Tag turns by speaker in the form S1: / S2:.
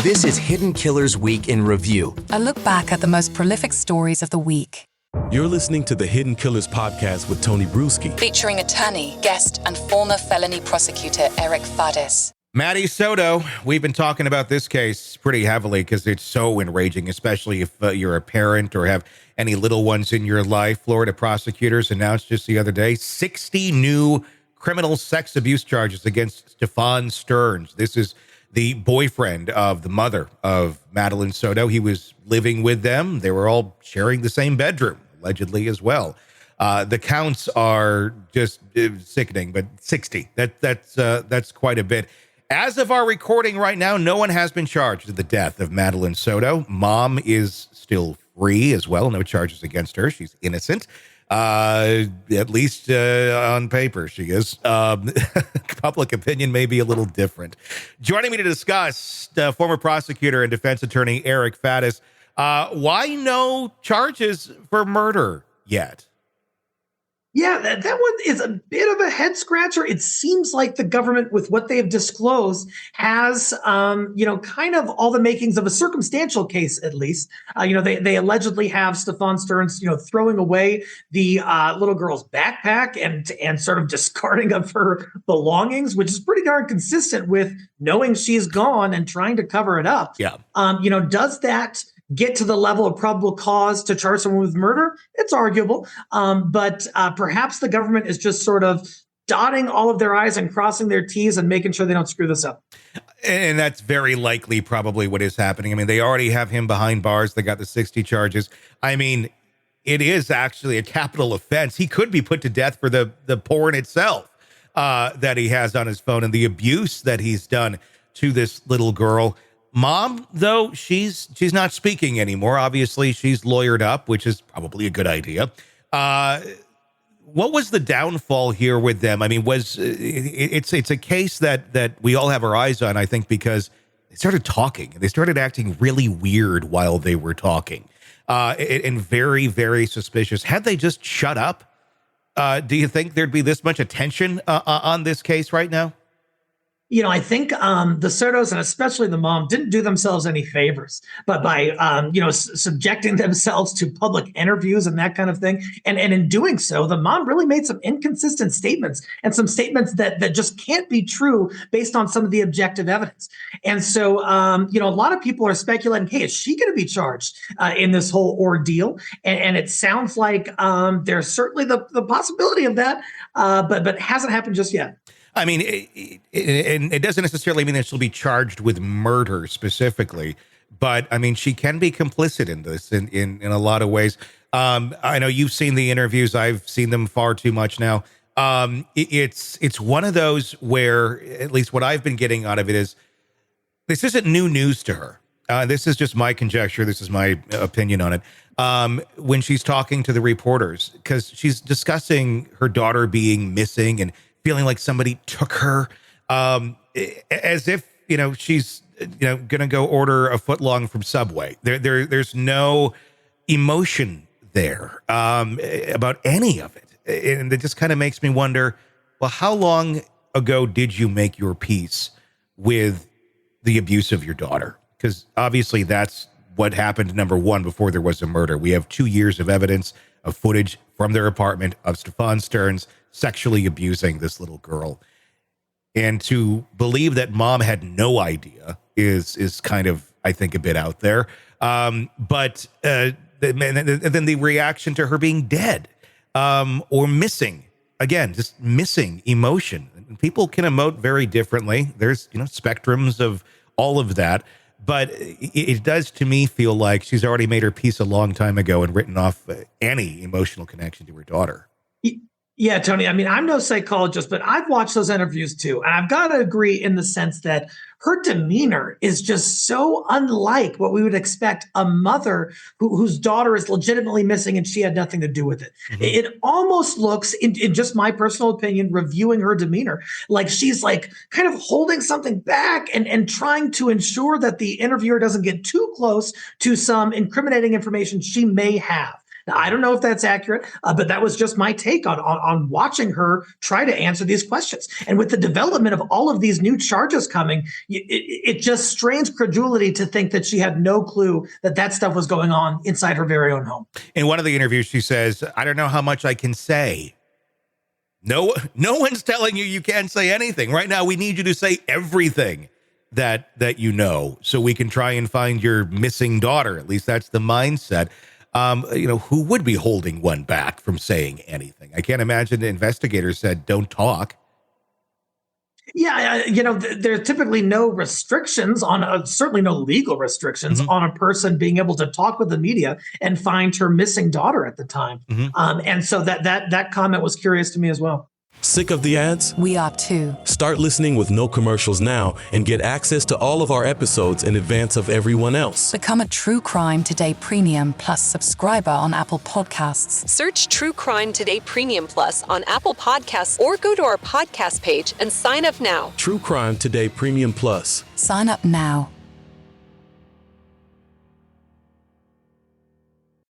S1: This is Hidden Killers Week in Review.
S2: A look back at the most prolific stories of the week.
S3: You're listening to the Hidden Killers podcast with Tony Brueski.
S2: Featuring attorney, guest, and former felony prosecutor Eric Fadis.
S4: Maddie, Soto, we've been talking about this case pretty heavily because it's so enraging, especially if you're a parent or have any little ones in your life. Florida prosecutors announced just the other day 60 new criminal sex abuse charges against Stefan Stearns. This is the boyfriend of the mother of Madeline Soto. He was living with them. They were all sharing the same bedroom, allegedly, as well. The counts are just sickening, but 60, that's quite a bit. As of our recording right now, no one has been charged with the death of Madeline Soto. Mom is still free as well. No charges against her. She's innocent. At least on paper, she is. Public opinion may be a little different. Joining me to discuss, former prosecutor and defense attorney Eric Fadis. Why no charges for murder yet?
S5: Yeah, that one is a bit of a head scratcher. It seems like the government, with what they have disclosed, has, kind of all the makings of a circumstantial case, at least. They allegedly have Stefan Stearns, throwing away the little girl's backpack and sort of discarding of her belongings, which is pretty darn consistent with knowing she's gone and trying to cover it up.
S4: Yeah.
S5: Does that get to the level of probable cause to charge someone with murder? It's arguable. But perhaps the government is just sort of dotting all of their I's and crossing their T's and making sure they don't screw this up.
S4: And that's very likely probably what is happening. I mean, they already have him behind bars. They got the 60 charges. I mean, it is actually a capital offense. He could be put to death for the porn itself that he has on his phone and the abuse that he's done to this little girl. Mom, though, she's not speaking anymore. Obviously, she's lawyered up, which is probably a good idea. What was the downfall here with them? I mean, it's a case that we all have our eyes on, I think, because they started talking. They started acting really weird while they were talking, and very, very suspicious. Had they just shut up, do you think there'd be this much attention on this case right now?
S5: I think the Sotos, and especially the mom, didn't do themselves any favors, but by subjecting themselves to public interviews and that kind of thing. And in doing so, the mom really made some inconsistent statements and some statements that just can't be true based on some of the objective evidence. And so, a lot of people are speculating, hey, is she going to be charged in this whole ordeal? And it sounds like there's certainly the possibility of that, but it hasn't happened just yet.
S4: I mean, it doesn't necessarily mean that she'll be charged with murder specifically, but I mean, she can be complicit in this in a lot of ways. I know you've seen the interviews. I've seen them far too much now. It's one of those where, at least what I've been getting out of it is, this isn't new news to her. This is just my conjecture. This is my opinion on it. When she's talking to the reporters, because she's discussing her daughter being missing and feeling like somebody took her, as if, she's, going to go order a footlong from Subway. There's no emotion there about any of it. And it just kind of makes me wonder, well, how long ago did you make your peace with the abuse of your daughter? Because obviously that's what happened, number one, before there was a murder. We have 2 years of evidence of footage from their apartment of Stefan Stearns sexually abusing this little girl. And to believe that mom had no idea is kind of, I think, a bit out there. But then the reaction to her being dead or missing, again, just missing emotion. People can emote very differently. There's, spectrums of all of that. But it does, to me, feel like she's already made her peace a long time ago and written off any emotional connection to her daughter.
S5: Yeah, Tony, I mean, I'm no psychologist, but I've watched those interviews too. And I've got to agree in the sense that her demeanor is just so unlike what we would expect a mother whose daughter is legitimately missing and she had nothing to do with it. Mm-hmm. It almost looks, in just my personal opinion, reviewing her demeanor, like she's like kind of holding something back and trying to ensure that the interviewer doesn't get too close to some incriminating information she may have. Now, I don't know if that's accurate, but that was just my take on watching her try to answer these questions. And with the development of all of these new charges coming, it just strains credulity to think that she had no clue that that stuff was going on inside her very own home.
S4: In one of the interviews, she says, I don't know how much I can say. No one's telling you can't say anything. Right now, we need you to say everything that you know, so we can try and find your missing daughter. At least that's the mindset. Who would be holding one back from saying anything? I can't imagine the investigators said, don't talk.
S5: Yeah, there are typically no restrictions on, certainly no legal restrictions on a person being able to talk with the media and find her missing daughter at the time. And so that comment was curious to me as well.
S3: Sick of the ads?
S2: We are too.
S3: Start listening with no commercials now and get access to all of our episodes in advance of everyone else.
S2: Become a True Crime Today Premium Plus subscriber on Apple Podcasts.
S6: Search True Crime Today Premium Plus on Apple Podcasts or go to our podcast page and sign up now.
S3: True Crime Today Premium Plus.
S2: Sign up now.